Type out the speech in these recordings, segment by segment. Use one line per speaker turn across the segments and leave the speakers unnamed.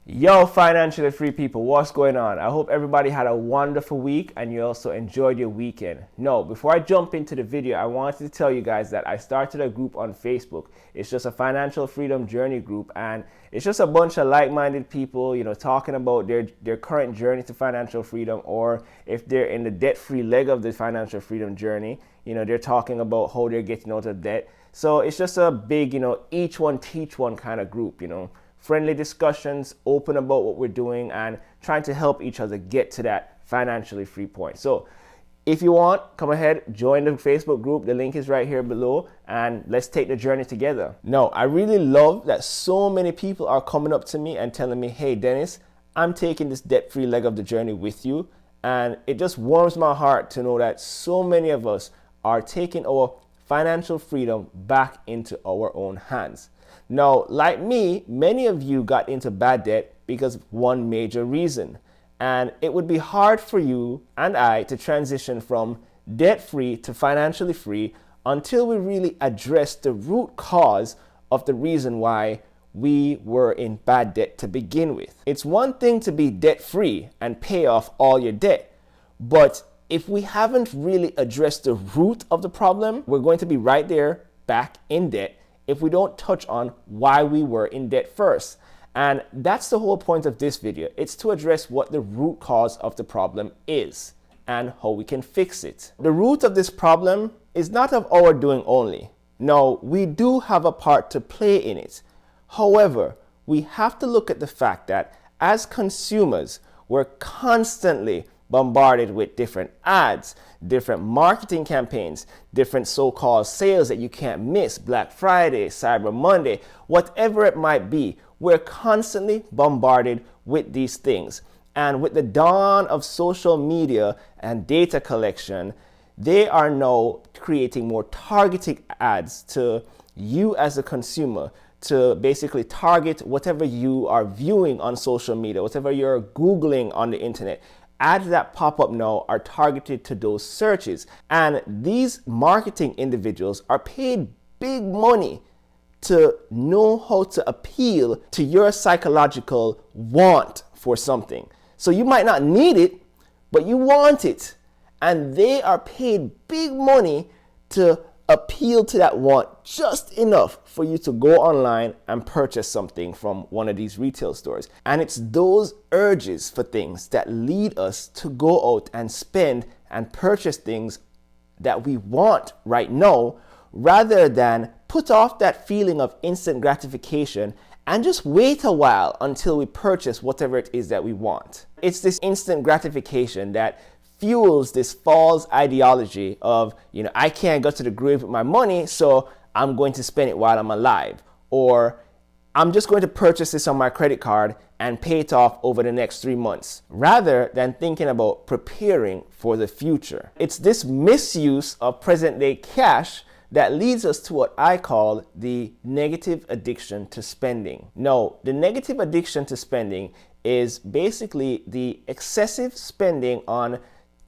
Yo, financially free people, what's going on? I hope everybody had a wonderful week and you also enjoyed your weekend. No, before I jump into the video, I wanted to tell you guys that I started a group on Facebook. It's just a financial freedom journey group, and it's just a bunch of like-minded people, talking about their current journey to financial freedom, or if they're in the debt-free leg of the financial freedom journey, they're talking about how they're getting out of debt. So it's just a big, each one teach one kind of group, friendly discussions, open about what we're doing, and trying to help each other get to that financially free point. So if you want, come ahead, join the Facebook group. The link is right here below, and let's take the journey together. No, I really love that so many people are coming up to me and telling me, hey, Dennis, I'm taking this debt-free leg of the journey with you. And it just warms my heart to know that so many of us are taking our financial freedom back into our own hands. Now, like me, many of you got into bad debt because of one major reason. And it would be hard for you and I to transition from debt-free to financially free until we really address the root cause of the reason why we were in bad debt to begin with. It's one thing to be debt-free and pay off all your debt, but if we haven't really addressed the root of the problem, we're going to be right there back in debt if we don't touch on why we were in debt first. And that's the whole point of this video. It's to address what the root cause of the problem is and how we can fix it. The root of this problem is not of our doing only. No, we do have a part to play in it. However, we have to look at the fact that as consumers, we're constantly bombarded with different ads, different marketing campaigns, different so-called sales that you can't miss, Black Friday, Cyber Monday, whatever it might be. We're constantly bombarded with these things. And with the dawn of social media and data collection, they are now creating more targeted ads to you as a consumer, to basically target whatever you are viewing on social media, whatever you're Googling on the internet. Ads that pop up now are targeted to those searches. And these marketing individuals are paid big money to know how to appeal to your psychological want for something. So you might not need it, but you want it. And they are paid big money to appeal to that want just enough for you to go online and purchase something from one of these retail stores. And it's those urges for things that lead us to go out and spend and purchase things that we want right now, rather than put off that feeling of instant gratification and just wait a while until we purchase whatever it is that we want. It's this instant gratification that fuels this false ideology of, I can't go to the grave with my money, so I'm going to spend it while I'm alive. Or I'm just going to purchase this on my credit card and pay it off over the next 3 months, rather than thinking about preparing for the future. It's this misuse of present day cash that leads us to what I call the negative addiction to spending. No, the negative addiction to spending is basically the excessive spending on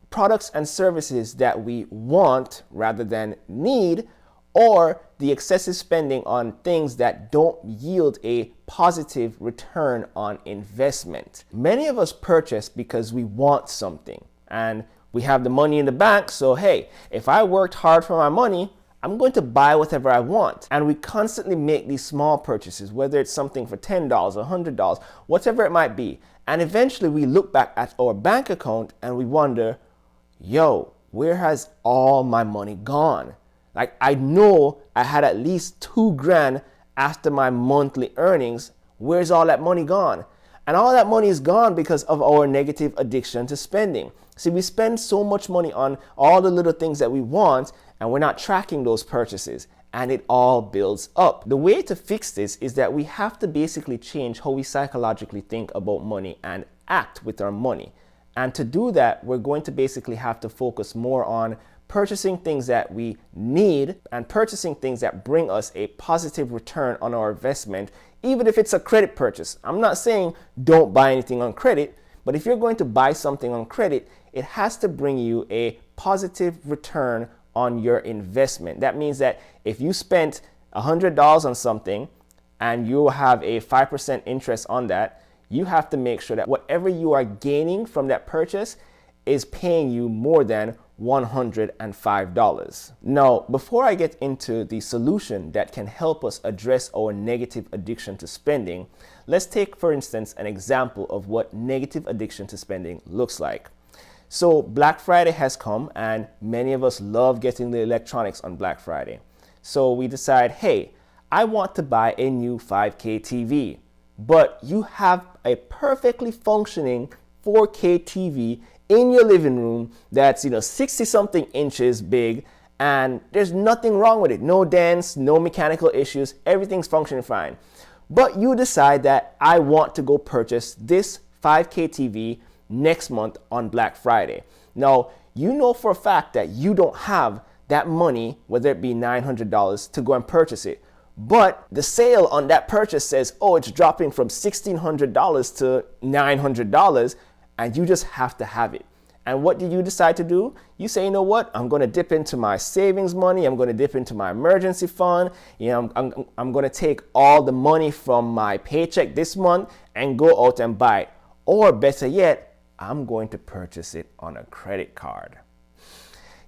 products and services that we want rather than need, or the excessive spending on things that don't yield a positive return on investment. Many of us purchase because we want something and we have the money in the bank, so hey, if I worked hard for my money, I'm going to buy whatever I want. And we constantly make these small purchases, whether it's something for $10 or $100, whatever it might be. And eventually we look back at our bank account and we wonder, yo, where has all my money gone? Like, I know I had at least $2,000 after my monthly earnings. Where's all that money gone? And all that money is gone because of our negative addiction to spending. See, we spend so much money on all the little things that we want, and we're not tracking those purchases, and it all builds up. The way to fix this is that we have to basically change how we psychologically think about money and act with our money. And to do that, we're going to basically have to focus more on purchasing things that we need and purchasing things that bring us a positive return on our investment, even if it's a credit purchase. I'm not saying don't buy anything on credit, but if you're going to buy something on credit, it has to bring you a positive return on your investment. That means that if you spent $100 on something and you have a 5% interest on that, you have to make sure that whatever you are gaining from that purchase is paying you more than $105. Now, before I get into the solution that can help us address our negative addiction to spending, let's take, for instance, an example of what negative addiction to spending looks like. So Black Friday has come and many of us love getting the electronics on Black Friday. So we decide, hey, I want to buy a new 5K TV, but you have a perfectly functioning 4K TV in your living room that's 60 something inches big, and there's nothing wrong with it. No dents, no mechanical issues, everything's functioning fine. But you decide that I want to go purchase this 5K TV next month on Black Friday. Now, you know for a fact that you don't have that money, whether it be $900, to go and purchase it. But the sale on that purchase says, oh, it's dropping from $1,600 to $900, and you just have to have it. And what do you decide to do? You say, you know what? I'm going to dip into my savings money. I'm going to dip into my emergency fund. I'm going to take all the money from my paycheck this month and go out and buy it. Or better yet, I'm going to purchase it on a credit card.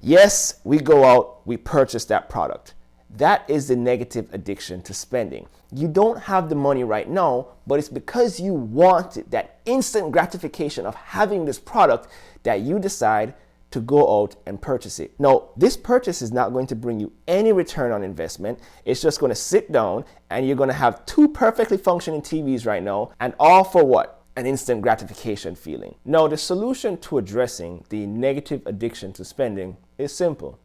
Yes, we go out, we purchase that product. That is the negative addiction to spending. You don't have the money right now, but it's because you want it, that instant gratification of having this product, that you decide to go out and purchase it. Now, this purchase is not going to bring you any return on investment. It's just going to sit down and you're going to have two perfectly functioning TVs right now, and all for what? An instant gratification feeling. Now, the solution to addressing the negative addiction to spending is simple.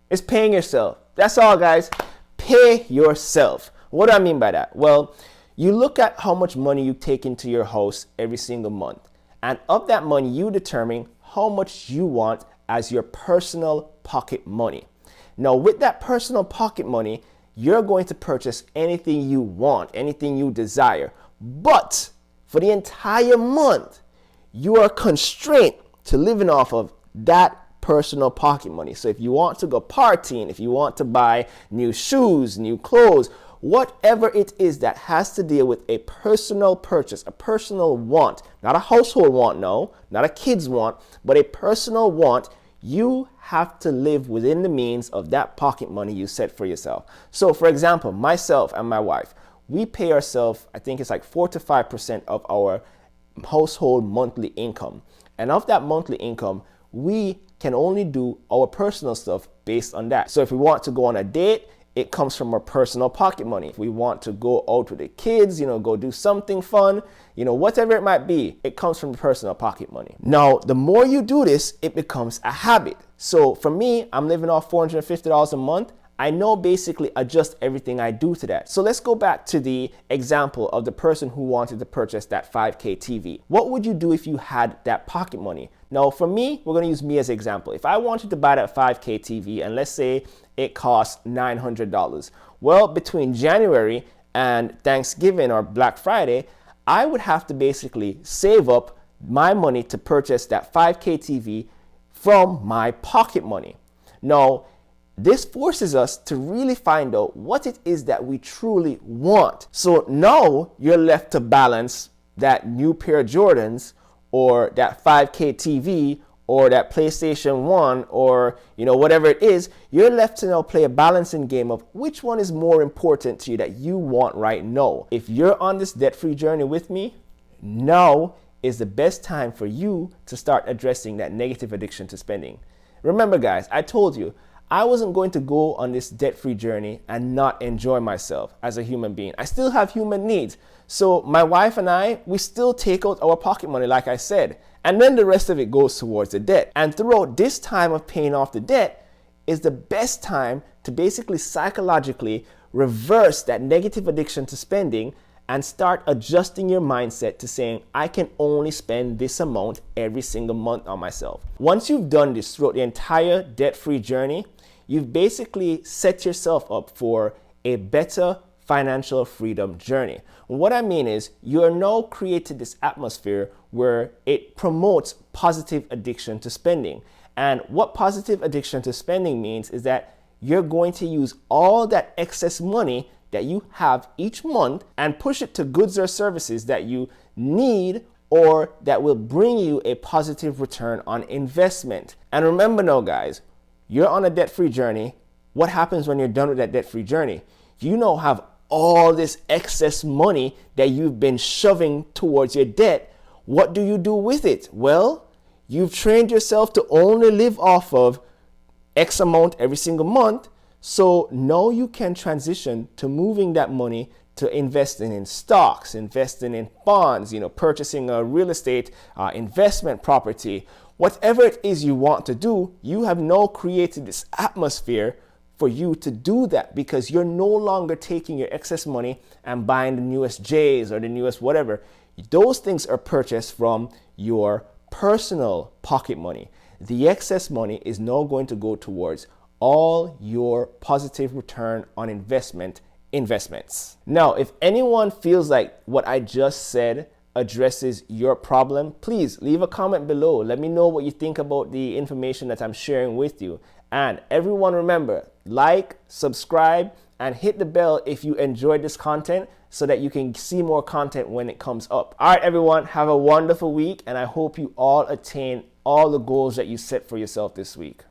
It's paying yourself. That's all, guys. Pay yourself. What do I mean by that? Well, you look at how much money you take into your house every single month. And of that money, you determine how much you want as your personal pocket money. Now, with that personal pocket money, you're going to purchase anything you want, anything you desire. But for the entire month, you are constrained to living off of that personal pocket money. So if you want to go partying, if you want to buy new shoes, new clothes, whatever it is that has to deal with a personal purchase, a personal want, not a household want, no, not a kid's want, but a personal want, you have to live within the means of that pocket money you set for yourself. So for example, myself and my wife, we pay ourselves, I think it's like 4 to 5% of our household monthly income. And of that monthly income, we can only do our personal stuff based on that. So if we want to go on a date, it comes from our personal pocket money. If we want to go out with the kids, go do something fun, whatever it might be, it comes from the personal pocket money. Now, the more you do this, it becomes a habit. So for me, I'm living off $450 a month. I know basically adjust everything I do to that. So let's go back to the example of the person who wanted to purchase that 5K TV. What would you do if you had that pocket money? Now, for me, we're going to use me as an example. If I wanted to buy that 5K TV and let's say it costs $900, well, between January and Thanksgiving or Black Friday, I would have to basically save up my money to purchase that 5K TV from my pocket money. Now, this forces us to really find out what it is that we truly want. So now you're left to balance that new pair of Jordans or that 5K TV or that PlayStation 1 or whatever it is. You're left to now play a balancing game of which one is more important to you that you want right now. If you're on this debt-free journey with me, now is the best time for you to start addressing that negative addiction to spending. Remember, guys, I told you, I wasn't going to go on this debt-free journey and not enjoy myself as a human being. I still have human needs. So my wife and I, we still take out our pocket money, like I said, and then the rest of it goes towards the debt. And throughout this time of paying off the debt is the best time to basically psychologically reverse that negative addiction to spending and start adjusting your mindset to saying, I can only spend this amount every single month on myself. Once you've done this throughout the entire debt-free journey, you've basically set yourself up for a better financial freedom journey. What I mean is you're now created this atmosphere where it promotes positive addiction to spending. And what positive addiction to spending means is that you're going to use all that excess money that you have each month and push it to goods or services that you need or that will bring you a positive return on investment. And remember now, guys, you're on a debt-free journey. What happens when you're done with that debt-free journey? You now have all this excess money that you've been shoving towards your debt. What do you do with it? Well, you've trained yourself to only live off of X amount every single month. So now you can transition to moving that money to investing in stocks, investing in bonds, purchasing a real estate investment property. Whatever it is you want to do, you have now created this atmosphere for you to do that, because you're no longer taking your excess money and buying the newest J's or the newest whatever. Those things are purchased from your personal pocket money. The excess money is now going to go towards all your positive return on investments. Now, if anyone feels like what I just said addresses your problem, please leave a comment below. Let me know what you think about the information that I'm sharing with you. And everyone, remember, like, subscribe, and hit the bell if you enjoyed this content so that you can see more content when it comes up. All right, everyone, have a wonderful week, and I hope you all attain all the goals that you set for yourself this week.